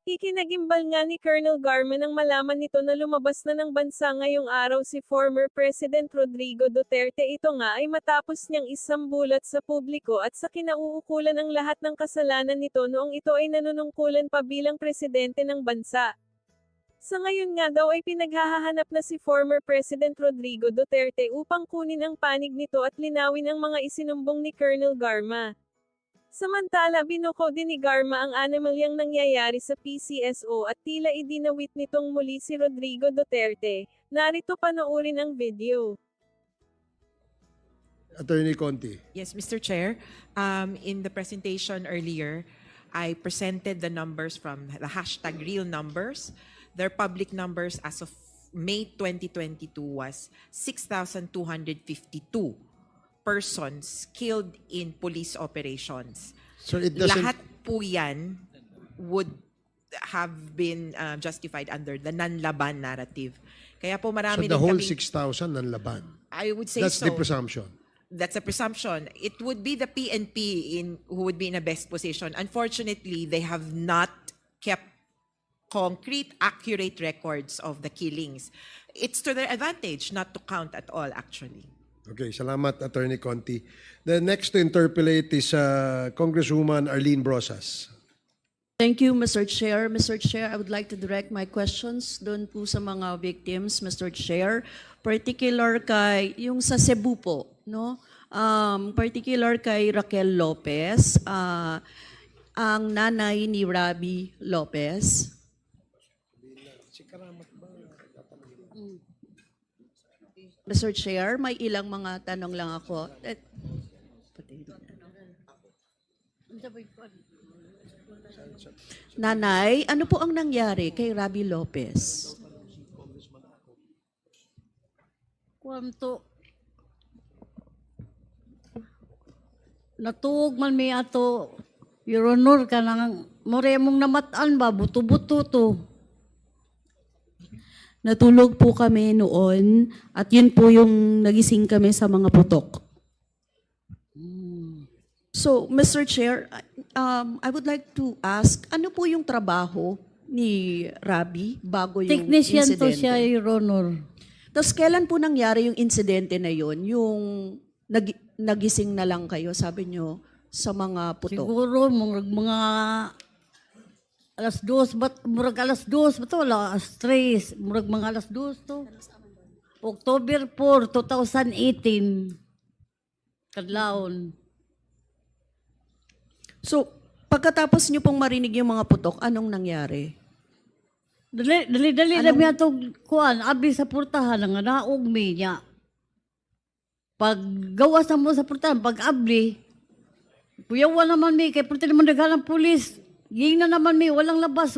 Ikinagimbal nga ni Colonel Garma nang malaman nito na lumabas na ng bansa ngayong araw si former President Rodrigo Duterte. Ito nga ay matapos niyang isambulat sa publiko at sa kinauukulan ang lahat ng kasalanan nito noong ito ay nanunungkulan pa bilang presidente ng bansa. Sa ngayon nga daw ay pinaghahanap na si former President Rodrigo Duterte upang kunin ang panig nito at linawin ang mga isinumbong ni Colonel Garma. Samantala binuko din ni Garma ang anomalyang nangyayari sa PCSO at tila idinawit nitong muli si Rodrigo Duterte. Narito panoorin ang video. Attorney Conti. Yes, Mr. Chair. In the presentation earlier, I presented the numbers from the hashtag real numbers. Their public numbers as of May 2022 was 6,252 persons killed in police operations. So it doesn't... Lahat po yan would have been justified under the non-laban narrative. Kaya po So marami the din whole kaming- 6,000 ng laban. I would say That's so. the presumption. That's a presumption. It would be the PNP who would be in a best position. Unfortunately, they have not kept concrete, accurate records of the killings. It's to their advantage not to count at all, actually. Okay, salamat Attorney Conti. The next to interpolate is Congresswoman Arlene Brosas. Thank you, Mr. Chair. Mr. Chair, I would like to direct my questions doon po sa mga victims, Mr. Chair. Particular kay, yung sa Cebu po, no? Particular kay Raquel Lopez, ang nanay ni Rabi Lopez. Mr. Chair, may ilang mga tanong lang ako. Nanay, ano po ang nangyari kay Rabi Lopez? Kwanto natuog man mi ato Your Honor ka nang more mong namatan ba buto-buto to. Natulog po kami noon at yun po yung nagising kami sa mga putok. So, Mr. Chair, I would like to ask, ano po yung trabaho ni Rabi bago yung Technician to insidente? siya, Your Honor. Tapos kailan po nangyari yung insidente na yun? Yung nagising na lang kayo, sabi nyo, sa mga putok? Siguro mga alas 2 murag alas 2 ba to alas 3 murag mga alas 2 to. October 4, 2018. Kadlawon. So, pagkatapos nyo pong marinig yung mga putok, anong nangyari? Dali na miya itong kuan, abi sa purtahan, nga naog mi niya. Pag gawas na mo sa purtahan, pag abli, puyawan naman mi, kay purta naman naghalang pulis, ging na naman mi, walang labas.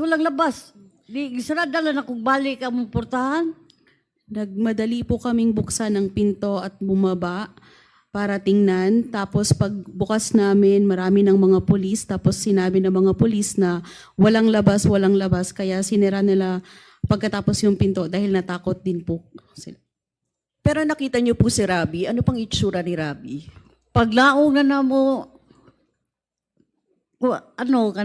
Di, gisarada lang akong balik ang purtahan. Nagmadali po kaming buksan ng pinto at bumaba para tingnan. Tapos pagbukas namin, marami ng mga pulis. Tapos sinabi ng mga pulis na walang labas. Kaya sinira nila pagkatapos yung pinto dahil natakot din po sila. Pero nakita nyo po si Rabi. Ano pang itsura ni Rabi? Paglaog na mo, paglaog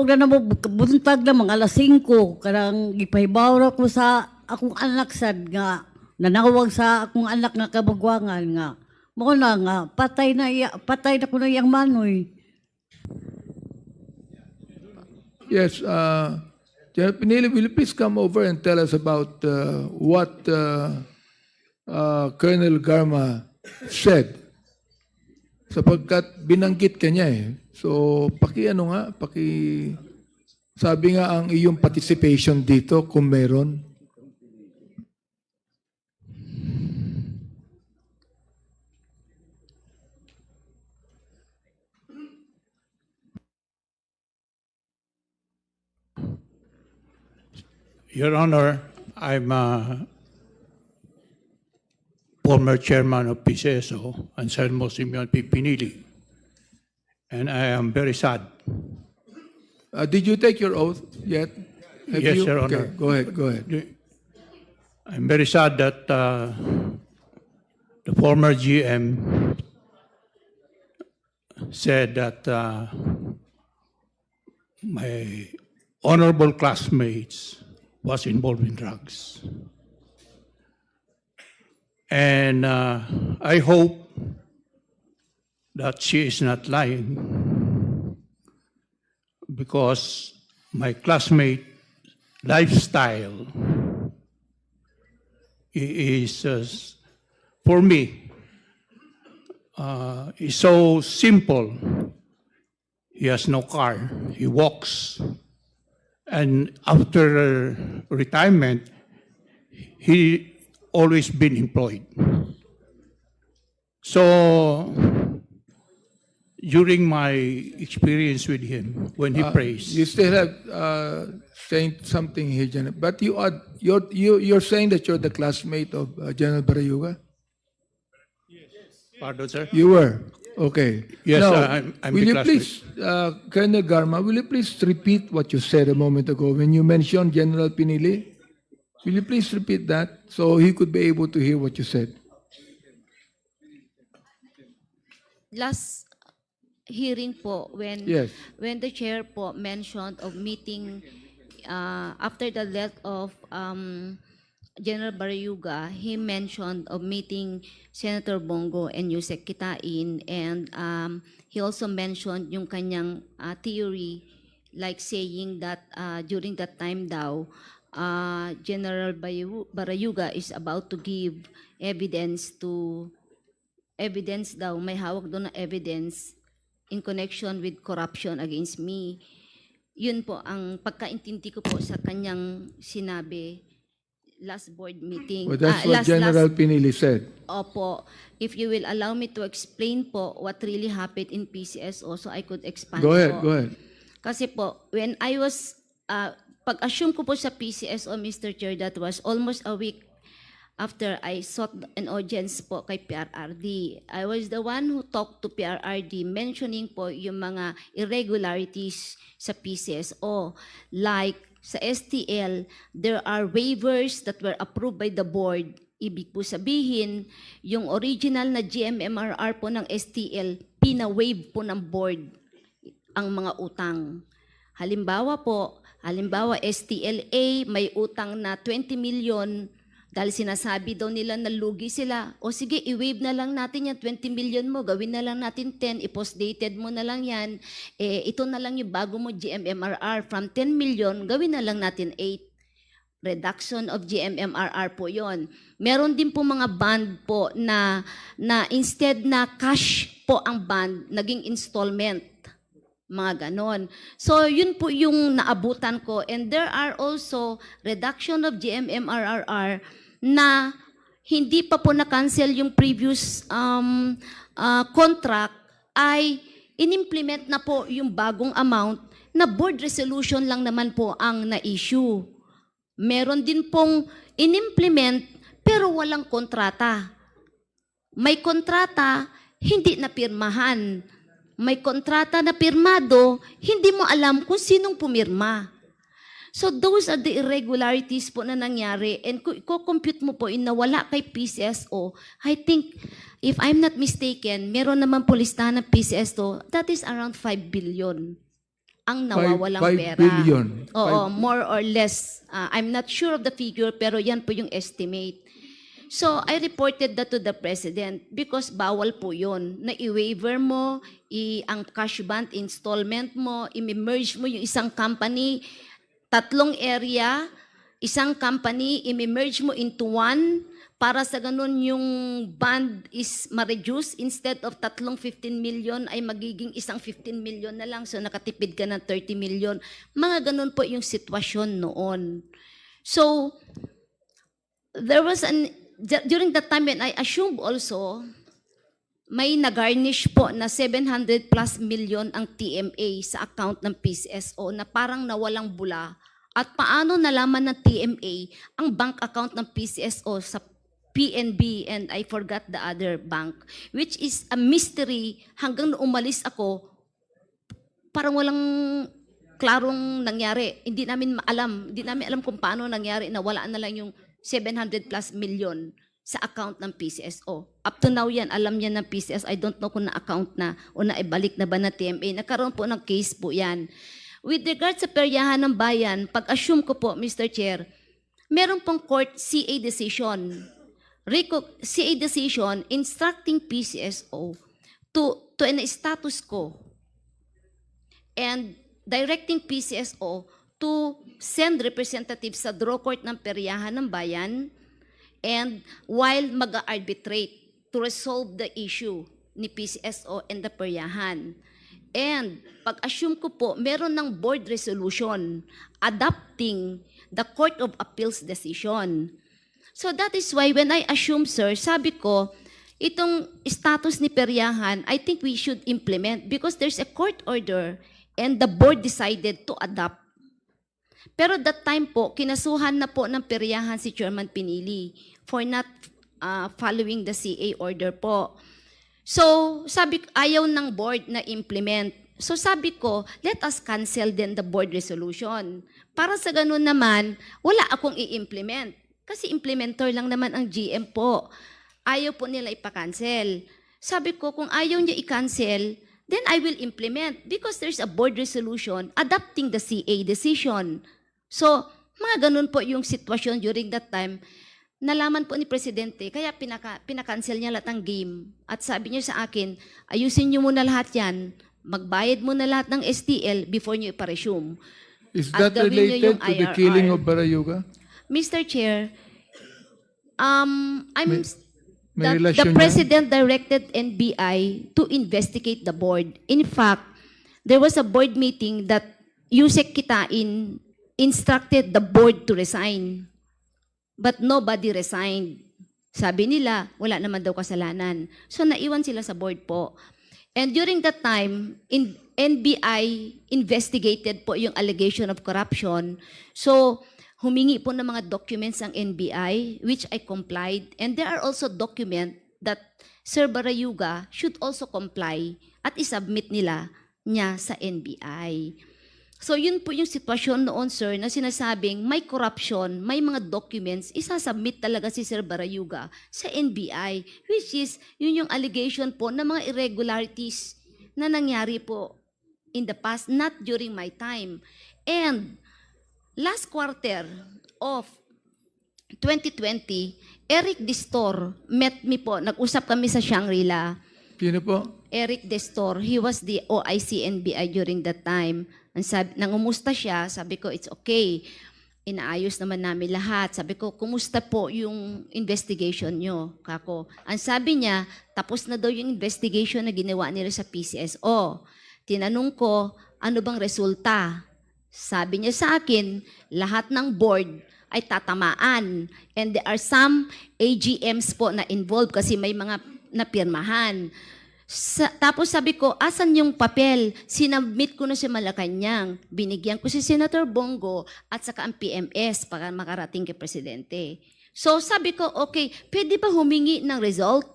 na mo, buntag na mga alas 5, kanang gipahibaw ko sa akong anak sad nga, nanawag sa akong anak nga kabagwangan nga. Mo na nga, patay na ko na iyang manoy. Yes, General Pinili, will you please come over and tell us about what Colonel Garma said? Sapagkat binanggit ka niya eh. So, sabi nga ang iyong participation dito kung meron. Your Honor, I'm former chairman of PCSO, Anselmo Simeon P. Pinili, and I am very sad. Did you take your oath yet? Have Yes, you? Your Okay, Honor. go ahead. I'm very sad that the former GM said that my honorable classmates was involved in drugs. And I hope that she is not lying, because my classmate lifestyle is, for me, is so simple. He has no car, he walks. And after retirement, he always been employed. So during my experience with him, when he prays, You still have saying something here, General. But you're saying that you're the classmate of General Barayuga? pardon, sir? You were. Okay. Yes, Now, I'm will the you classmate. please, Colonel Garma, will you please repeat what you said a moment ago when you mentioned General Pinili? Will you please repeat that so he could be able to hear what you said? Last hearing po, when Yes. when the chair po mentioned of meeting after the death of General Barayuga, he mentioned of meeting Senator Bongo and Yusek Kitain, and he also mentioned yung kanyang theory, like saying that during that time daw, General Barayuga is about to give evidence daw, may hawak doon na evidence in connection with corruption against me. Yun po ang pagkaintindi ko po sa kanyang sinabi last board meeting. Well, that's what General Pinili said. Opo. If you will allow me to explain po what really happened in PCSO, so I could expand Go ahead, po. go ahead. Kasi po, when I was, pag-assume ko po sa PCSO, Mr. Chair, that was almost a week after I sought an audience po kay PRRD. I was the one who talked to PRRD mentioning po yung mga irregularities sa PCSO. Like sa STL, there are waivers that were approved by the board. Ibig po sabihin, yung original na GMMRR po ng STL, pina-waive po ng board ang mga utang. Halimbawa STLA may utang na 20 million dahil sinasabi daw nila na lugi sila. O sige, i-waive na lang natin yan, 20 million mo, gawin na lang natin 10, i-post-dated mo na lang yan. Ito na lang yung bago mo GMMRR. From 10 million, gawin na lang natin 8. Reduction of GMMRR po yon. Meron din po mga bond po na instead na cash po ang bond, naging installment. Mga ganon. So, yun po yung naabutan ko. And there are also reduction of GMMRR na hindi pa po na-cancel yung previous contract, ay in-implement na po yung bagong amount na board resolution lang naman po ang na-issue. Meron din pong in-implement pero walang kontrata. May kontrata, hindi napirmahan. May kontrata na pirmado, hindi mo alam kung sinong pumirma. So those are the irregularities po na nangyari. And kung i-compute mo po na wala kay PCSO, I think, if I'm not mistaken, meron naman po listahan ng PCSO, that is around 5 billion ang nawawalang 5 pera. billion. Oo, more or less. I'm not sure of the figure, pero yan po yung estimate. So, I reported that to the President because bawal po yun. Na i-waiver mo, ang cash bond installment mo, i-merge mo yung isang company, 3 area, isang company, i-merge mo into one, para sa ganun yung bond is ma-reduce. Instead of 15 million ay magiging isang 15 million na lang. So, nakatipid ka ng 30 million. Mga ganun po yung sitwasyon noon. So, there was during that time when I assumed also, may nag-garnish po na 700 plus million ang TMA sa account ng PCSO na parang nawalang bula. At paano nalaman ng TMA ang bank account ng PCSO sa PNB and I forgot the other bank, which is a mystery hanggang nung umalis ako, parang walang klarong nangyari. Hindi namin alam kung paano nangyari na wala na lang yung 700 plus million sa account ng PCSO. Up to now yan, alam niya ng PCSO. I don't know kung na-account na o naibalik na ba na TMA. Nagkaroon po ng case po yan. With regard sa peryahan ng bayan, pag-assume ko po, Mr. Chair, meron pong court CA decision. CA decision instructing PCSO to an status quo and directing PCSO to send representatives sa draw court ng peryahan ng bayan and while mag-arbitrate to resolve the issue ni PCSO and the peryahan. And pag-assume ko po, meron ng board resolution adopting the Court of Appeals decision. So that is why when I assume, sir, sabi ko, itong status ni peryahan, I think we should implement because there's a court order and the board decided to adopt. Pero that time po, kinasuhan na po ng peryahan si Chairman Pinili for not following the CA order po. So, sabi ko, ayaw ng board na implement. So sabi ko, let us cancel then the board resolution. Para sa ganun naman, wala akong i-implement. Kasi implementer lang naman ang GM po. Ayaw po nila ipakancel. Sabi ko, kung ayaw niya i-cancel, then I will implement because there's a board resolution adopting the CA decision. So, mga ganun po yung sitwasyon during that time. Nalaman po ni Presidente, kaya pinakancel niya lahat ng game. At sabi niya sa akin, ayusin niyo muna lahat yan, magbayad muna lahat ng STL before niyo ipa-resume. Is At that gawin niyo related yung to the IRR. killing of Barayuga? Mr. Chair, May the relasyon yan? President directed NBI to investigate the board. In fact, there was a board meeting that Yusek Kitain instructed the board to resign. But nobody resigned. Sabi nila, wala naman daw kasalanan. So naiwan sila sa board po. And during that time, NBI investigated po yung allegation of corruption. So humingi po ng mga documents ang NBI, which I complied. And there are also documents that Sir Barayuga should also comply at isubmit niya sa NBI. So yun po yung sitwasyon noon, sir, na sinasabing may corruption, may mga documents, isasubmit talaga si Sir Barayuga sa NBI, which is yun yung allegation po ng mga irregularities na nangyari po in the past, not during my time. And last quarter of 2020, Eric Destor met me po, nag-usap kami sa Shangri-La. Sino po? Eric Destor, he was the OIC NBI during that time. Nangumusta siya, sabi ko, it's okay. Inaayos naman namin lahat. Sabi ko, kumusta po yung investigation nyo, kako? Ang sabi niya, tapos na daw yung investigation na ginawa nila sa PCSO. Tinanong ko, ano bang resulta? Sabi niya sa akin, lahat ng board ay tatamaan. And there are some AGMs po na involved kasi may mga napirmahan. Tapos sabi ko, asan yung papel? Sinabmit ko na sa Malacanang. Binigyan ko si Senator Bongo at saka ang PMS para makarating kay Presidente. So sabi ko, okay, pwede ba humingi ng result?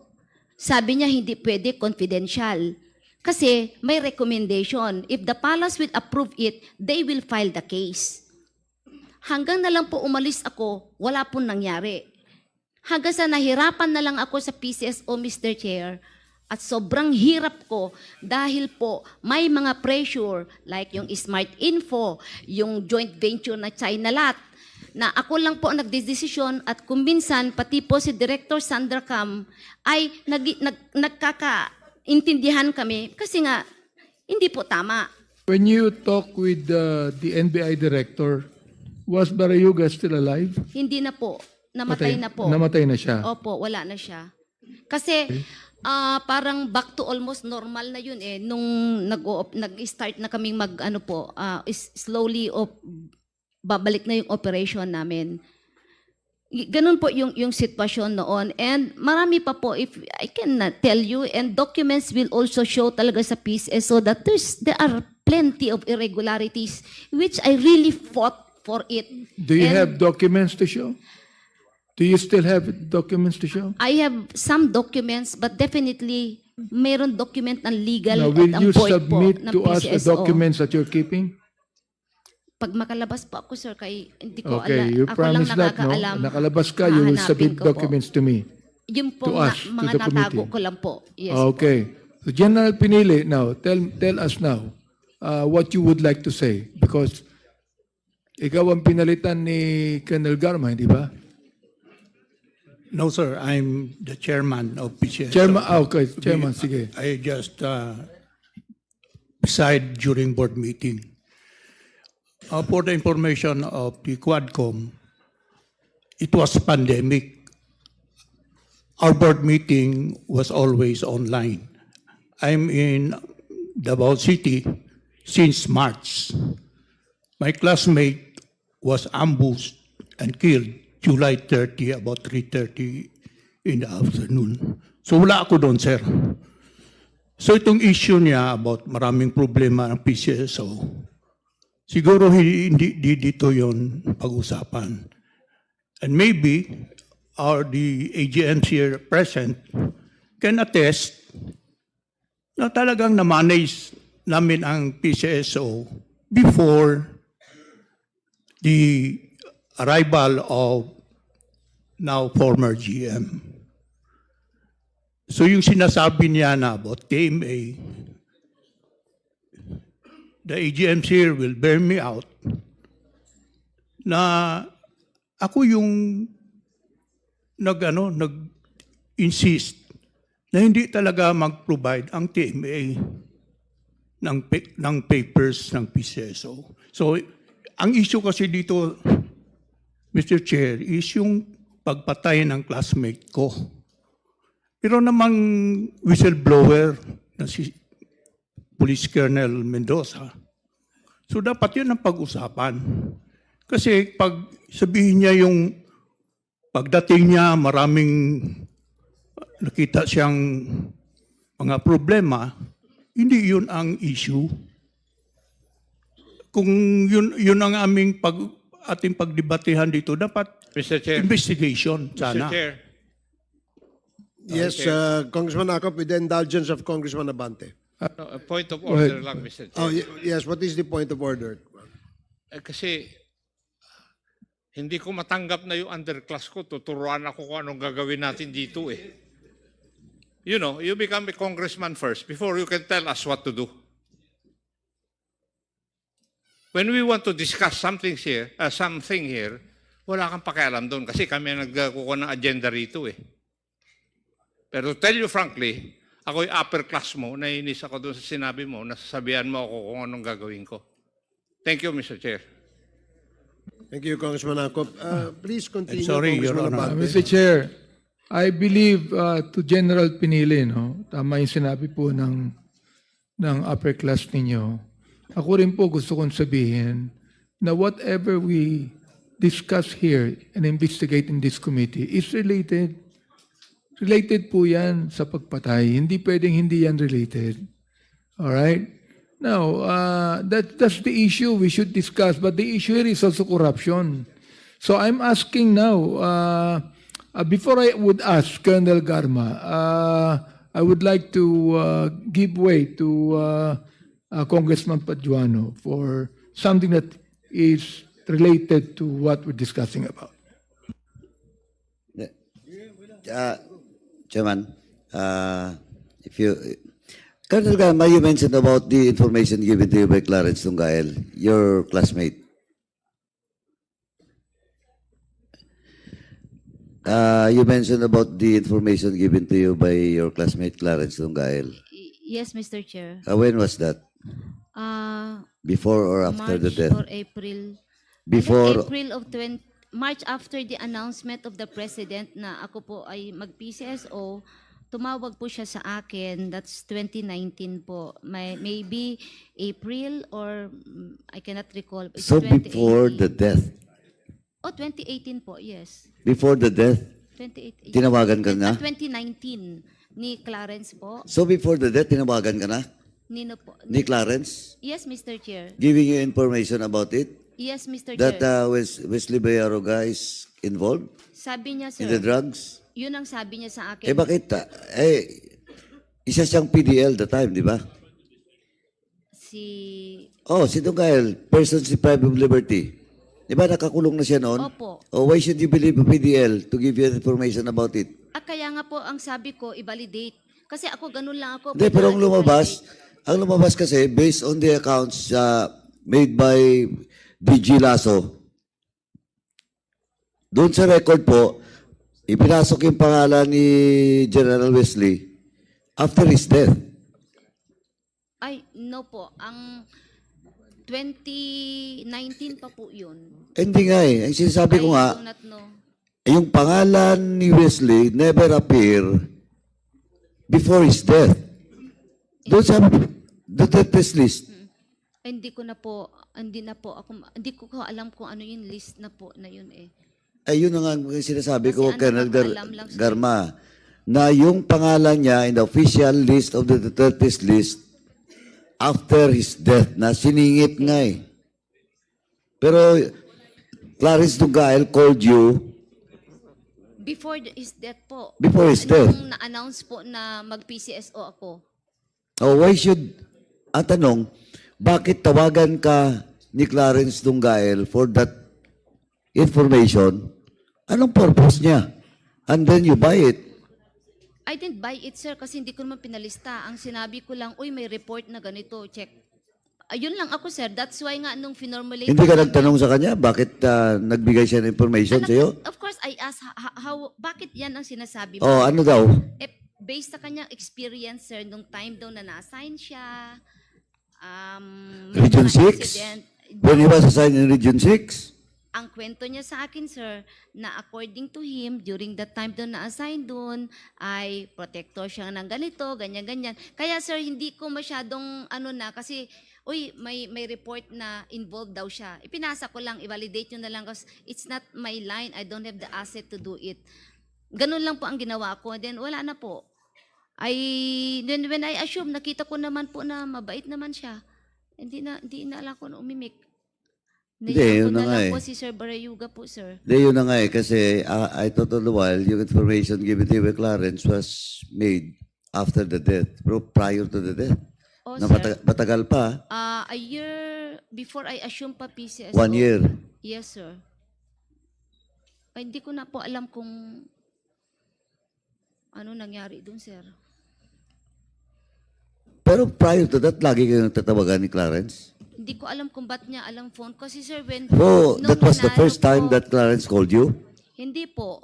Sabi niya, hindi pwede, confidential. Kasi may recommendation. If the palace will approve it, they will file the case. Hanggang na lang po umalis ako, wala pong nangyari. Hanggang sa nahirapan na lang ako sa PCSO, Mr. Chair, at sobrang hirap ko dahil po may mga pressure like yung Smart Info, yung joint venture na Chinalat, na ako lang po nagdesisyon at kuminsan pati po si Director Sandra Cam ay nagkakaintindihan kami kasi nga hindi po tama. When you talk with the NBI director, was Barayuga still alive? Hindi na po. Namatay na po. Namatay na siya. Opo, wala na siya. Kasi parang back to almost normal na yun eh. Nung nag-start na kaming slowly babalik na yung operation namin. Ganun po yung sitwasyon noon. And marami pa po, if I can tell you, and documents will also show talaga sa PCSO that there are plenty of irregularities which I really fought for it. Do you have documents to show? Do you still have documents to show? I have some documents, but definitely mayroon document ng legal Now, at will ang you board po submit ng to us the PCSO. documents that you're keeping? Pag makalabas po ako, sir, kay hindi ko Okay, you ako lang promise that, no? nakakaalam. Nakalabas ka, you will Hahanapin submit ko po. documents to me. Yung po To us, to mga the natago committee. ko lang po. Yes po. Okay. So General Pinili, now, tell us now what you would like to say. Because ikaw ang pinalitan ni Colonel Garma, hindi ba? No, sir. I'm the chairman of PCSO. Chairman, okay. Chairman, sige. I just preside during board meeting. For the information of the Quadcom, it was pandemic. Our board meeting was always online. I'm in Davao City since March. My classmate was ambushed and killed July 30, about 3:30 in the afternoon. So wala ako doon, sir. So itong issue niya about maraming problema ng PCSO, siguro hindi dito yon pag-usapan. And maybe the AGMs here present can attest na talagang na-manage namin ang PCSO before the arrival of now former GM. So yung sinasabi niya na about TMA, the AGMs here will bear me out na ako yung nag-insist na hindi talaga mag-provide ang TMA ng papers ng PCSO. So, ang issue kasi dito, Mr. Chair, is yung pagpatay ng classmate ko. Pero namang whistleblower na si Police Colonel Mendoza, so dapat yun ang pag-usapan. Kasi pag sabihin niya yung pagdating niya, maraming nakita siyang mga problema, hindi yun ang issue. Kung yun ang aming ating pagdebatehan dito, dapat Mr. Chair. investigation sana. Mr. Chair. Yes, Congressman Akop, with the indulgence of Congressman Abante. No, a point of order lang, Mr. Chair. Oh, yes, what is the point of order? Kasi hindi ko matanggap na yung underclass ko. Tuturuan ako kung anong gagawin natin dito eh. You know, you become a congressman first before you can tell us what to do. When we want to discuss something here, wala kang pakialam doon kasi kami ang nagkukuha ng agenda rito eh. Pero to tell you frankly, ako yung upper class mo, nainis ako doon sa sinabi mo, nasasabihan mo ako kung anong gagawin ko. Thank you, Mr. Chair. Thank you, Congressman Akop. Please continue, sorry, Your Congressman Honor. Abante. Mr. Chair, I believe to General Pinili, no, tama yung sinabi po ng upper class ninyo. Ako rin po gusto kong sabihin na whatever we discuss here and investigate in this committee is related. Related po yan sa pagpatay. Hindi pwedeng hindi yan related. Alright? Now, that's the issue we should discuss. But the issue here is also corruption. So I'm asking now, before I would ask Colonel Garma, I would like to give way to Congressman Paduano for something that is related to what we're discussing about. Chairman, if you, Colonel Garma, you mentioned about the information given to you by Clarence Tungael, your classmate. You mentioned about the information given to you by your classmate Clarence Tungael. Yes, Mr. Chair. When was that? Before or after the March death? or April. Before. April of March after the announcement of the President na ako po ay mag-PCSO, tumawag po siya sa akin. That's 2019 po. Maybe April or I cannot recall. It's So before the death? 2018 po, yes. Before the death? 2018. Tinawagan ka na? 2019 ni Clarence po. So before the death, tinawagan ka na? Nino po. Ni Clarence? Yes, Mr. Chair. Giving you information about it? Yes, Mr. That Chair. Wesley Bayaroga is involved Sabi niya, in the sir, drugs? yun ang sabi niya sa akin. Bakit? Isa siyang PDL the time, di ba? Si Tungael, person deprived of liberty. Di ba nakakulong na siya noon? Opo. Why should you believe a PDL to give you information about it? Kaya nga po ang sabi ko, i-validate. Kasi ako, ganun lang ako. Hindi, pero Kailangan ang lumabas kasi, based on the accounts made by DG Lasso, doon sa record po, ipinasok yung pangalan ni General Wesley after his death. Ay, no po. Ang 2019 pa po yun. Hindi nga eh. Ang sinasabi ko I nga, do not know. yung pangalan ni Wesley never appear before his death. Doon sa Duterte's list. Hindi ko alam kung ano yung list na po na yun eh. Ayun na nga ang sinasabi Kasi ko, ano Colonel lang, alam lang siya. Garma, na yung pangalan niya in the official list of the Duterte's list after his death, na siningit nga eh. Pero Clarence Dugael called you Before his death po. before his death. Nung na-announce po na mag-PCSO ako. Oh, why should, ang tanong, bakit tawagan ka ni Clarence Dugael for that information? Anong purpose niya? And then you buy it. I didn't buy it, sir, kasi hindi ko naman pinalista. Ang sinabi ko lang, uy, may report na ganito, check. Ayun lang ako, sir. That's why nga nung finormulate... Hindi ka nagtanong sa kanya, bakit nagbigay siya ng information sa'yo? Of course, I asked, bakit yan ang sinasabi mo? Oh, ano daw? Based sa kanyang experience, sir, nung time daw na na-assign siya, may Region mga 6? incident. When he was assigned in Region 6? Ang kwento niya sa akin, sir, na according to him, during that time doon na-assign doon, ay protector siya ng ganito, ganyan-ganyan. Kaya, sir, hindi ko masyadong kasi, may report na involved daw siya. Ipinasa ko lang, i-validate nyo na lang kasi it's not my line. I don't have the asset to do it. Ganun lang po ang ginawa ko. Then, wala na po. Then when I assume, nakita ko naman po na mabait naman siya. Hindi na alam ko na umimik. Hindi, Naiyak ko yun na na nga lang eh. po si Sir Barayuga po, sir. Hindi, yun na nga eh, kasi I thought all the while, yung information given to you by Clarence was made after the death, pero prior to the death. Oh, Na sir. matagal pa, A year before I assume pa PCSO. 1 year. Yes, sir. Hindi ko na po alam kung ano nangyari dun, sir. Pero prior to that, lagi kayong tatawagan ni Clarence? Hindi ko alam kung ba't niya alam phone. Kasi, sir, So, nung that was the nanalo first time ko- that Clarence called you? Hindi po.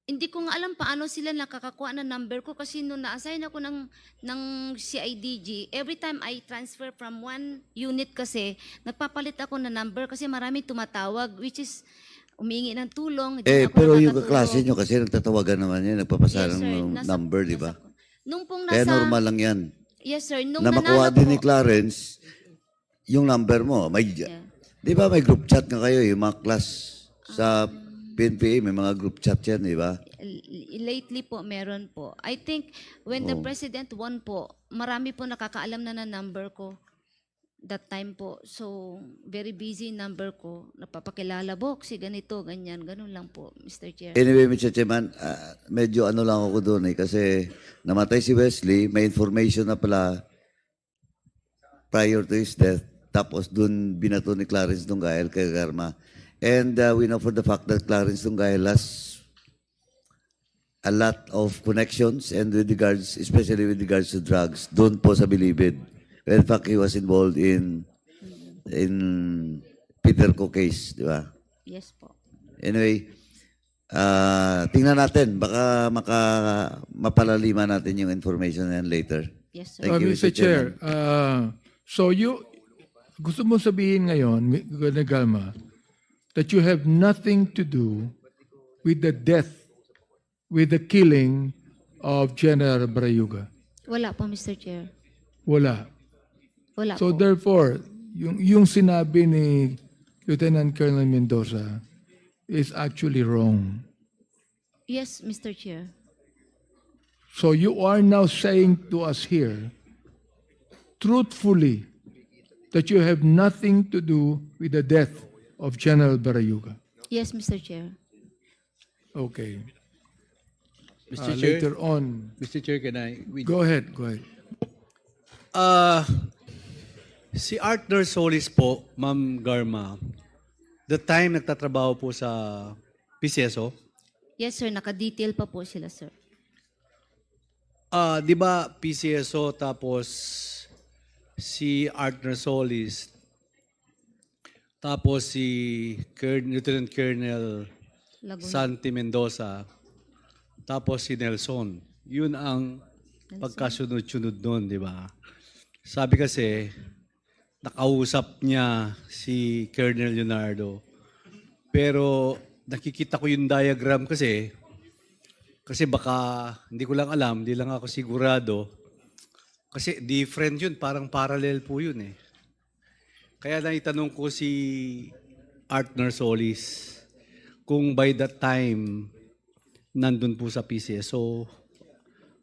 Hindi ko nga alam paano sila nakakakuha ng number ko kasi nung na-assign ako ng CIDG, every time I transfer from one unit kasi, nagpapalit ako ng number kasi marami tumatawag, which is umingi ng tulong. Hindi ako Pero yung nakakatulong. kaklase nyo kasi nagtatawagan naman yan, nagpapasa Yes, sir. ng number, di ba? Nung pong Kaya nasa... normal lang yan. Yes, sir. Nung Na makuha nanalo din ni po, Clarence yung number mo. Yeah. Di ba may group chat nga kayo, yung mga class sa PNPA, may mga group chat yan, di ba? lately po, meron po. I think when the President won po, marami po nakakaalam na number ko that time po. So, very busy number ko. Napapakilala, Boxy, ganito, ganyan. Ganun lang po, Mr. Chair. Anyway, Mr. Chairman, medyo ano lang ako doon eh, kasi namatay si Wesley, may information na pala prior to his death, tapos doon binato ni Clarence Dugael kay Garma. And we know for the fact that Clarence Dugael has a lot of connections and with regards, especially with regards to drugs, doon po sa Bilibid. In fact, he was involved in Peter Co case, di ba? Yes po. Anyway, tingnan natin. Baka mapalaliman natin yung information na yan later. Yes, sir. Thank you, Mr. Mr. Chair, so gusto mo sabihin ngayon, Gordon Galma, that you have nothing to do with the death, with the killing of General Barayuga? Wala po, Mr. Chair. Wala. Wala So po. therefore, yung sinabi ni Lieutenant Colonel Mendoza is actually wrong. Yes, Mr. Chair. So you are now saying to us here, truthfully, that you have nothing to do with the death of General Barayuga. Yes, Mr. Chair. Okay. Mr. Chair, Later on, Mr. Chair, can I? go ahead. Si Arthur Solis po, Ma'am Garma, the time nagtatrabaho po sa PCSO, Yes, sir. Naka-detail pa po sila, sir. Di ba PCSO tapos si Arthur Solis, tapos si Lieutenant Colonel Laguna. Santi Mendoza, tapos si Nelson. Yun ang pagkasunod-sunod nun, di ba? Sabi kasi, nakausap niya si Colonel Leonardo. Pero nakikita ko yung diagram kasi baka, hindi ko lang alam, hindi lang ako sigurado. Kasi different yun, parang parallel po yun eh. Kaya naitanong ko si Arthur Solis kung by that time nandun po sa PCSO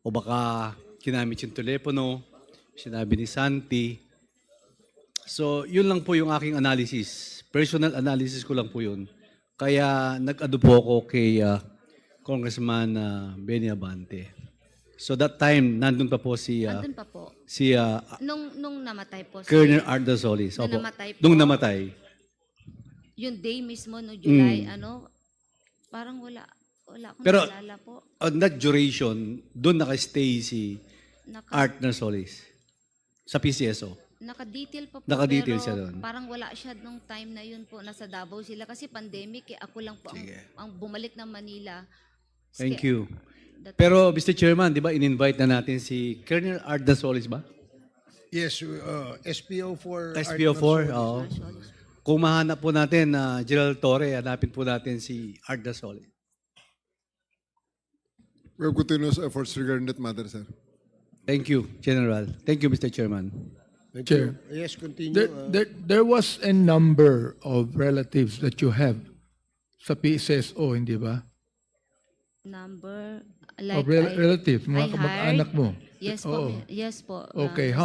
o baka kinamit yung telepono, sinabi ni Santi. So, yun lang po yung aking analysis. Personal analysis ko lang po yun. Kaya nag-ano po ako kay Congressman Benny Abante. So that time, nandun pa po si Andun pa po. Nung namatay po. Colonel Arthur Solis. Nung Opo. namatay po. Nung namatay. Yung day mismo, no July, parang wala akong Pero naalala po. on that duration, doon nakastay si Arthur Solis sa PCSO. Naka-detail pa po. Naka-detail pero siya doon. Parang wala siya nung time na yun po. Nasa Davao sila. Kasi pandemic, ako lang po ang bumalik ng Manila. Thank you. Pero Mr. Chairman, di ba in-invite na natin si Colonel Arthur Solis ba? Yes, SPO4. SPO4, oo. Kung mahanap po natin General Torre, hanapin po natin si Arthur Solis. We have continuous efforts regarding that matter, sir. Thank you, General. Thank you, Mr. Chairman. Thank Chair. you. Yes, continue. There was a number of relatives that you have sa PCSO, hindi ba? Number, Of relatives, mga I kamag-anak hired? mo. Yes po. Oo. Yes po. Okay, Mr.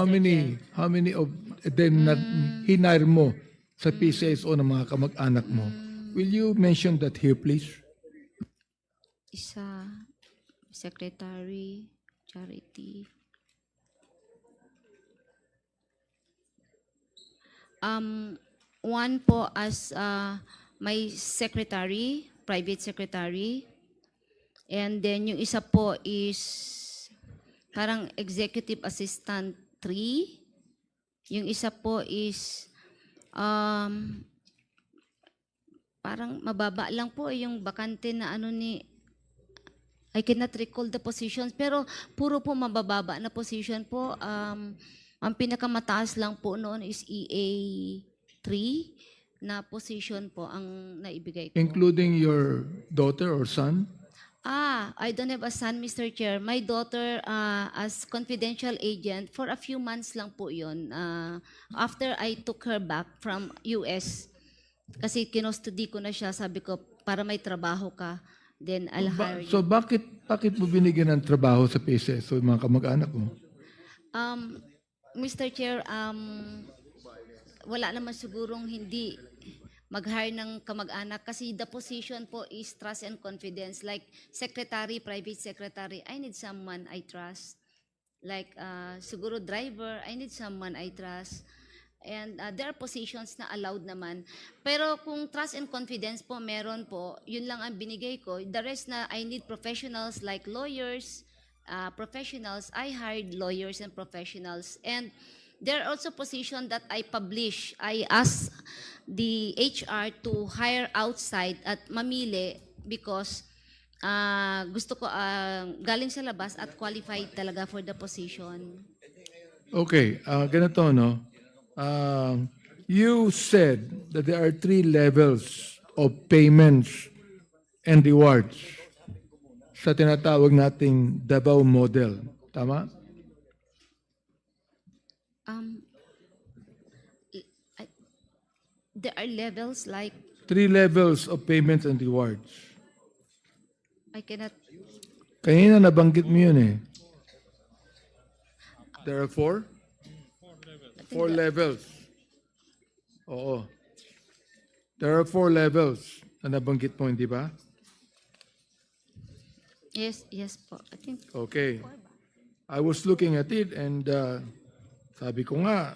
how many of them na hinire mo sa PCSO ng mga kamag-anak mo? Will you mention that here, please? Isa, secretary, charity. One po as my secretary, private secretary. And then yung isa po is parang executive assistant 3. Yung isa po is parang mababa lang po yung bakante na I cannot recall the positions, pero puro po mabababa na position po. Ang pinakamataas lang po noon is EA3 na position po ang naibigay ko. Including your daughter or son? I don't have a son, Mr. Chair. My daughter, as confidential agent, for a few months lang po yun. After I took her back from US, kasi kinustody ko na siya, sabi ko, para may trabaho ka, then I'll hire you. So bakit mo binigyan ng trabaho sa PCSO yung mga kamag-anak mo? Mr. Chair, wala naman sigurong hindi mag-hire ng kamag-anak kasi the position po is trust and confidence. Like secretary, private secretary, I need someone I trust. Like siguro driver, I need someone I trust. And there are positions na allowed naman. Pero kung trust and confidence po, meron po, yun lang ang binigay ko. The rest na I need professionals like lawyers, professionals. I hired lawyers and professionals. And there are also positions that I publish. I ask the HR to hire outside at mamili because gusto ko galing sa labas at qualified talaga for the position. Okay, ganito, no? You said that there are 3 levels of payments and rewards sa tinatawag nating Davao model. Tama? There are levels like 3 levels of payments and rewards. I cannot. Kanina nabanggit mo yun eh. There are 4? 4 levels. Oo. There are 4 levels na nabanggit mo, hindi ba? Yes po. I think. Okay. I was looking at it and sabi ko nga,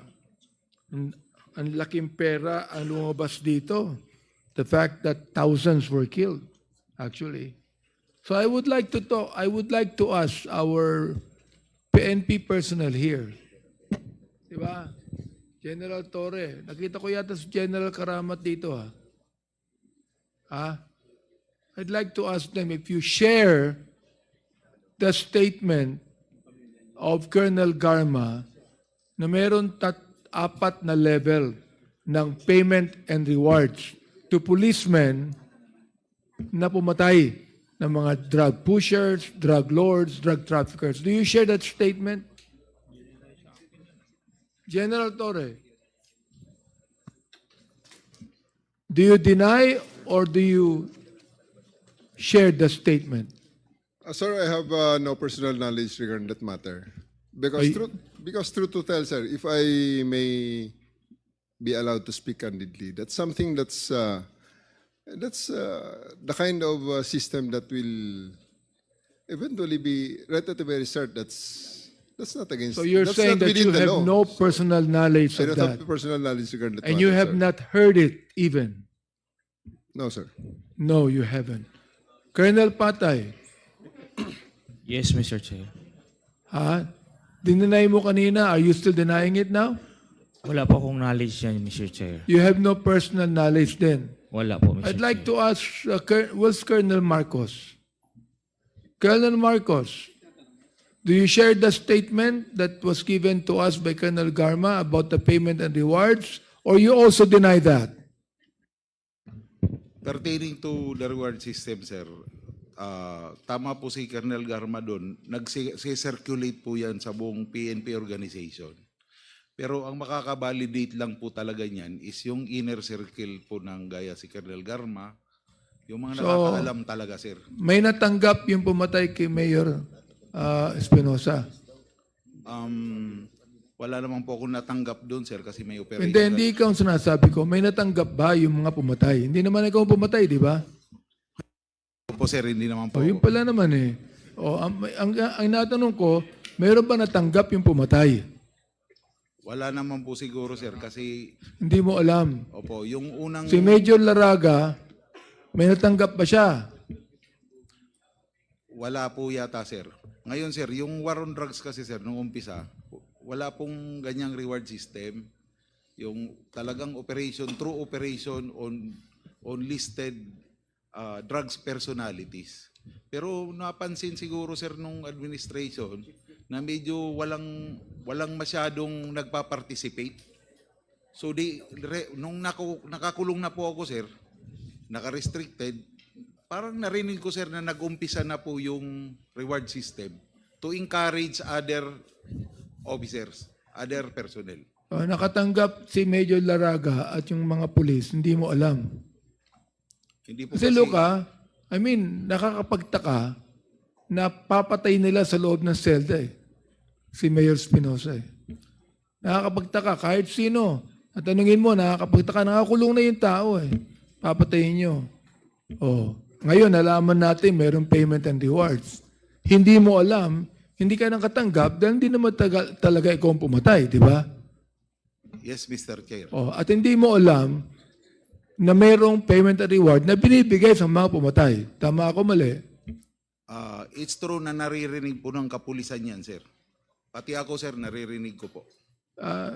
ang laking pera ang lumabas dito. The fact that thousands were killed, actually. So I would like to ask our PNP personnel here. Diba? General Torre. Nakita ko yata si General Karamat dito ha. I'd like to ask them if you share the statement of Colonel Garma na meron 4 na level ng payment and rewards to policemen na pumatay ng mga drug pushers, drug lords, drug traffickers. Do you share that statement? General Torre, do you deny or do you share the statement? Sir, I have no personal knowledge regarding that matter. Because truth to tell, sir, if I may be allowed to speak candidly, that's something that's the kind of system that will eventually be relatively researched. That's not against. So you're that's saying not that within you the have law. no personal knowledge I of don't that, have personal knowledge regarding that and matter, you have sir. not heard it even. No, sir. No, you haven't. Colonel Patay, Yes, Mr. Chair. Dinenay mo kanina. Are you still denying it now? Wala po akong knowledge yan, Mr. Chair. You have no personal knowledge then. Wala po, Mr. I'd like Chair. to ask, where's Colonel Marcos? Colonel Marcos, do you share the statement that was given to us by Colonel Garma about the payment and rewards, or you also deny that? Pertaining to the reward system, sir, tama po si Colonel Garma doon, nag-circulate po yan sa buong PNP organization. Pero ang makaka-validate lang po talaga niyan is yung inner circle po ng gaya si Colonel Garma, yung mga nakakaalam talaga, sir. May natanggap yung pumatay kay Mayor Espinosa. Wala naman po akong natanggap doon, sir, kasi may operation. Hindi ikaw ang sinasabi ko. May natanggap ba yung mga pumatay? Hindi naman ikaw ang pumatay, di ba? Po, sir, hindi naman po. Yung pala naman eh. Ang natanong ko, mayroon ba natanggap yung pumatay? Wala naman po siguro, sir, kasi... Hindi mo alam. Opo, yung unang... Si Major Laraga, may natanggap ba siya? Wala po yata, sir. Ngayon, sir, yung war on drugs kasi, sir, nung umpisa, wala pong ganyang reward system. Yung talagang operation, true operation on listed drugs personalities. Pero napansin siguro, sir, nung administration na medyo walang masyadong nagpa-participate. So nung nakakulong na po ako, sir, naka-restricted, parang narinig ko, sir, na nag-umpisa na po yung reward system to encourage other officers, other personnel. Nakatanggap si Major Laraga at yung mga pulis, hindi mo alam. Hindi po Kasi Luca, nakakapagtaka na papatay nila sa loob ng selda eh. Si Mayor Espinosa eh. Nakakapagtaka kahit sino. At tanungin mo, nakakapagtaka, nakakulong na yung tao eh. Papatayin nyo. Ngayon, nalaman natin mayroong payment and rewards. Hindi mo alam, hindi ka nang katanggap dahil hindi naman talaga ikaw ang pumatay, di ba? Yes, Mr. Chair. At hindi mo alam na mayroong payment and reward na binibigay sa mga pumatay. Tama ako, mali? It's true na naririnig po ng kapulisan yan, sir. Pati ako, sir, naririnig ko po.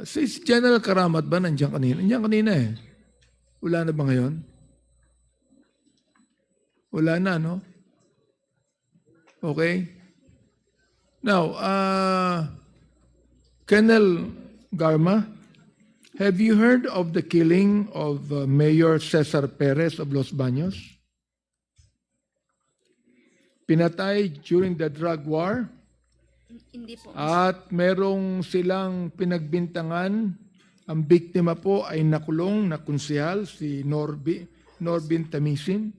Si General Karamat ba nandiyan kanina? Nandiyan kanina eh. Wala na ba ngayon? Wala na, no? Okay? Now, Colonel Garma, have you heard of the killing of Mayor Cesar Perez of Los Baños? Pinatay during the drug war? Hindi po. At merong silang pinagbintangan. Ang biktima po ay nakulong na konsehal, si Norbin Tamisin.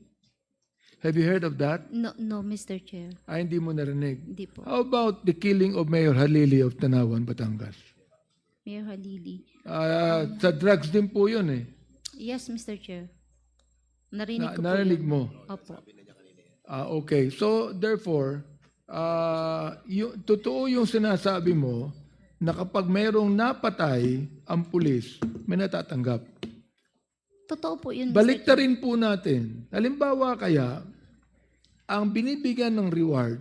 Have you heard of that? No, Mr. Chair. Hindi mo narinig. Hindi po. How about the killing of Mayor Halili of Tanawan, Batangas? Mayor Halili. Sa drugs din po yun eh. Yes, Mr. Chair. Narinig ko po Narinig yun. mo? Opo. Okay. So, therefore, totoo yung sinasabi mo na kapag mayroong napatay ang pulis, may natatanggap. Totoo po yun, Mr. Baliktarin po natin. Halimbawa kaya, ang binibigyan ng reward,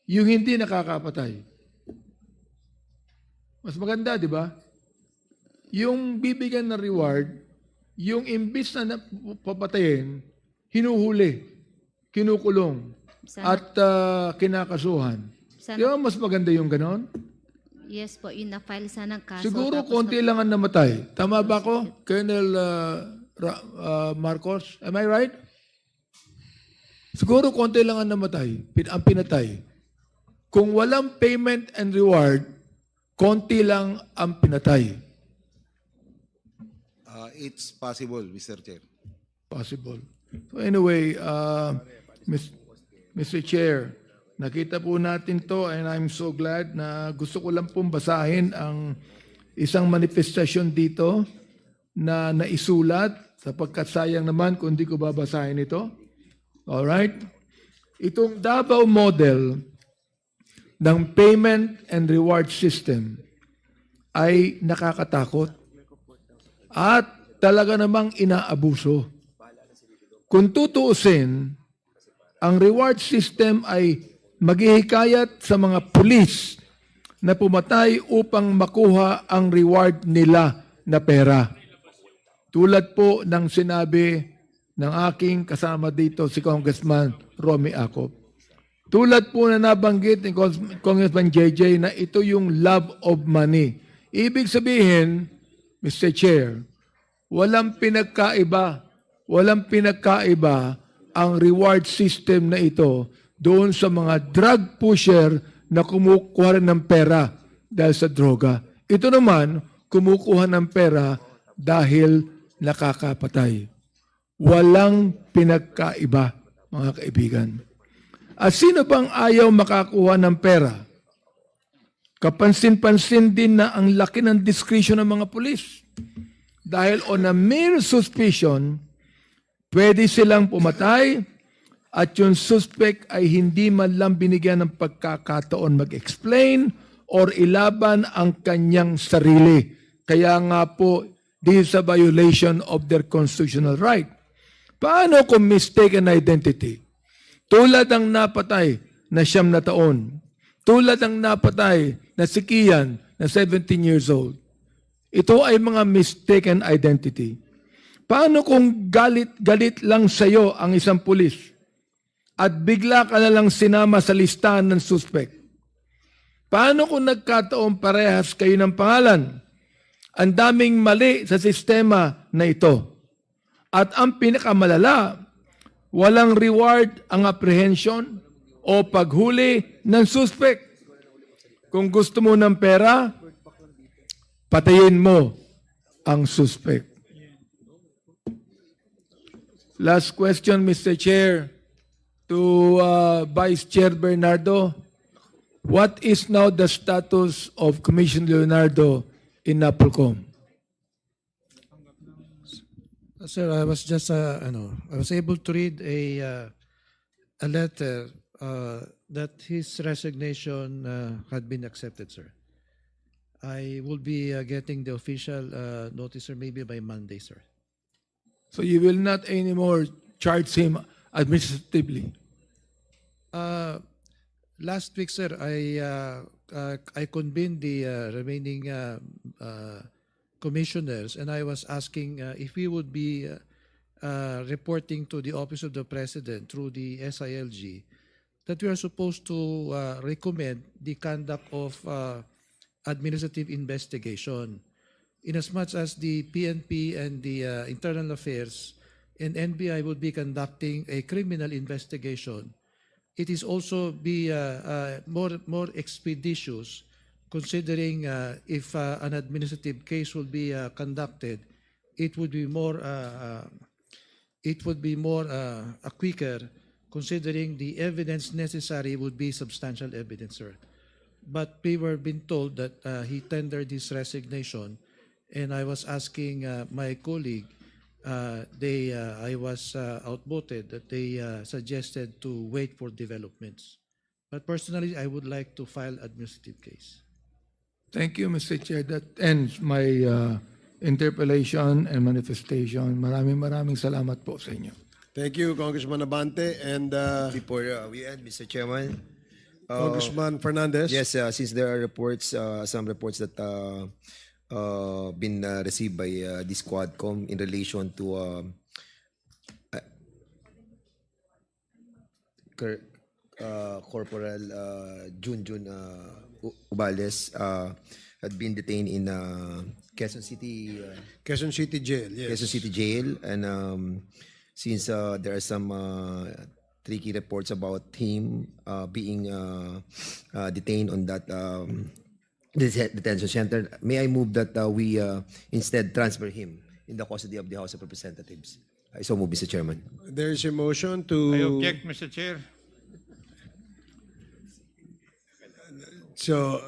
yung hindi nakakapatay. Mas maganda, di ba? Yung bibigyan ng reward, yung imbis na papatayin, hinuhuli, kinukulong, at kinakasuhan. Sana- Di ba mas maganda yung ganon? Yes po, yun na-file sana ng kaso. Siguro tapos konti lang ang namatay. Tama ba ko, Colonel Marcos? Am I right? Siguro konti lang ang namatay, ang pinatay. Kung walang payment and reward, konti lang ang pinatay. It's possible, Mr. Chair. Possible. So anyway, Mr. Chair, nakita po natin to and I'm so glad na gusto ko lang pong basahin ang isang manifestasyon dito na naisulat sapagkat sayang naman kung hindi ko babasahin ito. Alright? Itong Davao model ng payment and reward system ay nakakatakot at talaga namang inaabuso. Kung tutuusin, ang reward system ay maghihikayat sa mga pulis na pumatay upang makuha ang reward nila na pera. Tulad po ng sinabi ng aking kasama dito, si Congressman Romy Acop. Tulad po na nabanggit ni Congressman JJ na ito yung love of money. Ibig sabihin, Mr. Chair, walang pinagkaiba ang reward system na ito doon sa mga drug pusher na kumukuha rin ng pera dahil sa droga. Ito naman, kumukuha ng pera dahil nakakapatay. Walang pinagkaiba, mga kaibigan. At sino bang ayaw makakuha ng pera? Kapansin-pansin din na ang laki ng discretion ng mga pulis. Dahil on a mere suspicion, pwede silang pumatay at yung suspect ay hindi man lang binigyan ng pagkakataon mag-explain or ilaban ang kanyang sarili. Kaya nga po, this is a violation of their constitutional right. Paano kung mistaken identity? Tulad ang napatay na 9 na taon. Tulad ang napatay na si Kian na 17 years old. Ito ay mga mistaken identity. Paano kung galit lang sa iyo ang isang pulis at bigla ka na lang sinama sa listahan ng suspect? Paano kung nagkataon parehas kayo ng pangalan? Ang daming mali sa sistema na ito. At ang pinakamalala, walang reward ang apprehension o paghuli ng suspect. Kung gusto mo ng pera, patayin mo ang suspect. Last question, Mr. Chair, to Vice Chair Bernardo. What is now the status of Commissioner Leonardo in NAPOLCOM? Sir, I was just, I was able to read a letter that his resignation had been accepted, sir. I will be getting the official notice, sir, maybe by Monday, sir. So you will not anymore charge him administratively? Last week, sir, I convened the remaining commissioners, and I was asking if we would be reporting to the Office of the President through the SILG that we are supposed to recommend the conduct of administrative investigation. Inasmuch as the PNP and the Internal Affairs and NBI would be conducting a criminal investigation, it is also be more expeditious, considering if an administrative case will be conducted, it would be more quicker, considering the evidence necessary would be substantial evidence, sir. But we were being told that he tendered his resignation, and I was asking my colleague, I was outvoted that they suggested to wait for developments. But personally, I would like to file administrative case. Thank you, Mr. Chair. That ends my interpellation and manifestation. Maraming salamat po sa inyo. Thank you, Congressman Abante. And Before we end, Mr. Chairman. Congressman Fernandez. Yes, since there are reports, some reports that been received by this Quadcom in relation to Corporal Junjun Ubales had been detained in Quezon City. Quezon City Jail, yes. Quezon City Jail, and since there are some tricky reports about him being detained on that detention center, may I move that we instead transfer him in the custody of the House of Representatives? I so move, Mr. Chairman. There is a motion to... I object, Mr. Chair. So,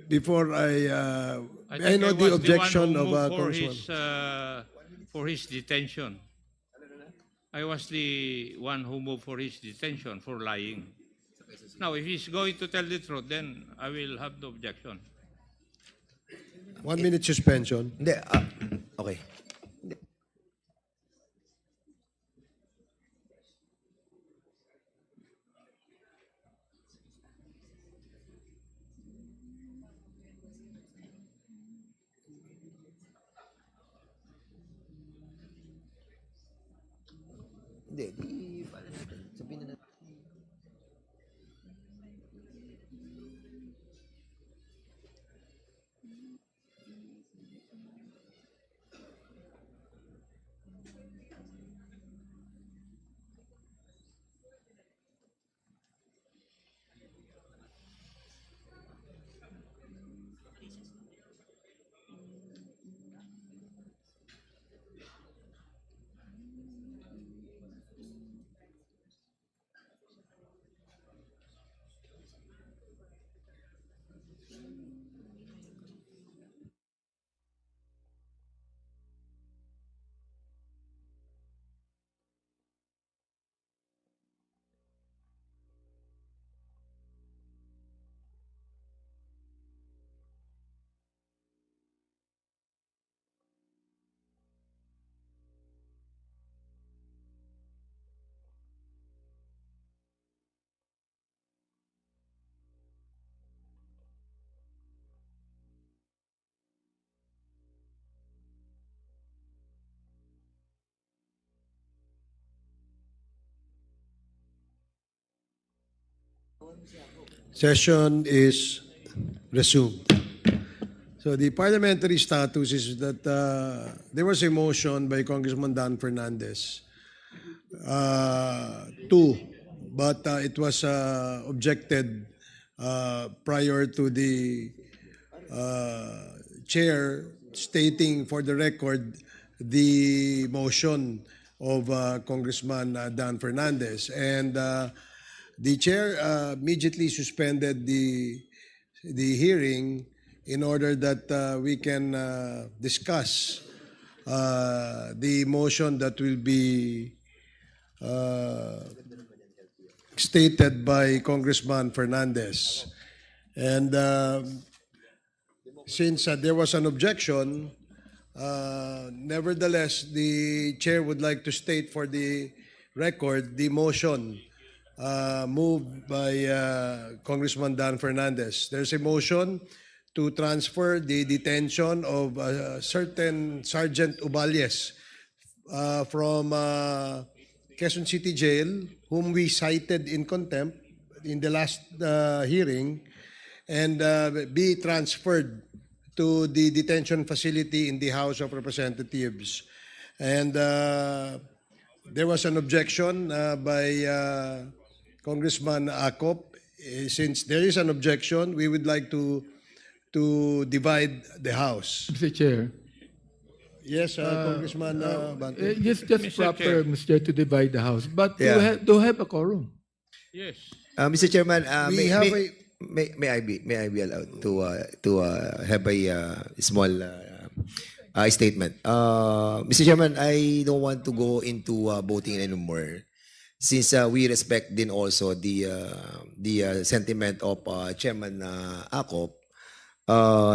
before I think know I the was objection one who of moved Congressman. for his detention. I was the one who moved for his detention for lying. Now, if he's going to tell the truth, then I will have the objection. 1 minute suspension. Hindi, okay. Hindi, sabihin na natin. Session is resumed. So the parliamentary status is that there was a motion by Congressman Dan Fernandez but it was objected prior to the chair stating for the record the motion of Congressman Dan Fernandez. And the chair immediately suspended the hearing in order that we can discuss the motion that will be stated by Congressman Fernandez. And since there was an objection, nevertheless, the chair would like to state for the record the motion moved by Congressman Dan Fernandez. There's a motion to transfer the detention of certain Sergeant Ubales from Quezon City Jail, whom we cited in contempt in the last hearing, and be transferred to the detention facility in the House of Representatives. And there was an objection by Congressman Acop. Since there is an objection, we would like to divide the House. Mr. Chair. Yes, Congressman Bante. Just Mr. proper, Chair. Mr. Chair, to divide the House. But Yeah. do have a quorum. Yes. Mr. Chairman, We have may I be allowed to have a small statement? Mr. Chairman, I don't want to go into voting anymore, since we respect din also the sentiment of Chairman Acop.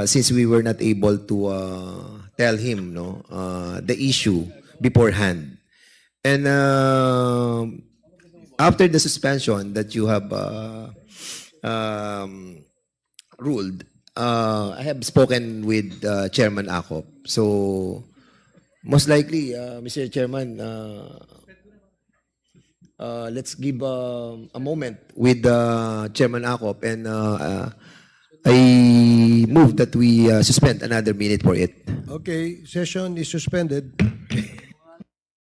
Since we were not able to tell him the issue beforehand. And after the suspension that you have ruled, I have spoken with Chairman Acop. So, most likely, Mr. Chairman, let's give a moment with Chairman Acop, and I move that we suspend another minute for it. Okay, session is suspended.